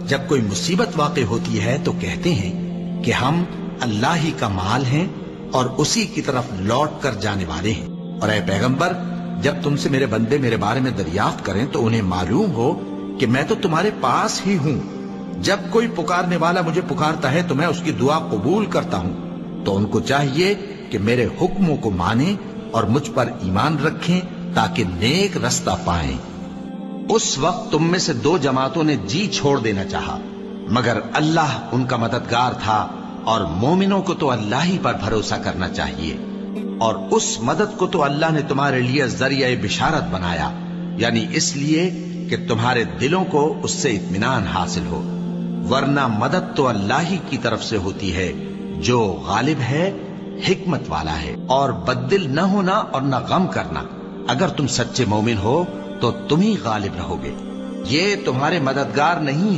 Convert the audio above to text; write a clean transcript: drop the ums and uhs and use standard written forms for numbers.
جب کوئی مصیبت واقع ہوتی ہے تو کہتے ہیں کہ ہم اللہ ہی کا مال ہیں اور اسی کی طرف لوٹ کر جانے والے ہیں۔ اور اے پیغمبر، جب تم سے میرے بندے میرے بارے میں دریافت کریں تو انہیں معلوم ہو کہ میں تو تمہارے پاس ہی ہوں۔ جب کوئی پکارنے والا مجھے پکارتا ہے تو میں اس کی دعا قبول کرتا ہوں۔ تو ان کو چاہیے کہ میرے حکموں کو مانیں اور مجھ پر ایمان رکھیں تاکہ نیک رستہ پائیں۔ اس وقت تم میں سے دو جماعتوں نے جی چھوڑ دینا چاہا، مگر اللہ ان کا مددگار تھا، اور مومنوں کو تو اللہ ہی پر بھروسہ کرنا چاہیے۔ اور اس مدد کو تو اللہ نے تمہارے لیے ذریعہ بشارت بنایا، یعنی اس لیے کہ تمہارے دلوں کو اس سے اطمینان حاصل ہو، ورنہ مدد تو اللہ ہی کی طرف سے ہوتی ہے جو غالب ہے، حکمت والا ہے۔ اور بددل نہ ہونا اور نہ غم کرنا، اگر تم سچے مومن ہو تو تم ہی غالب رہو گے، یہ تمہارے مددگار نہیں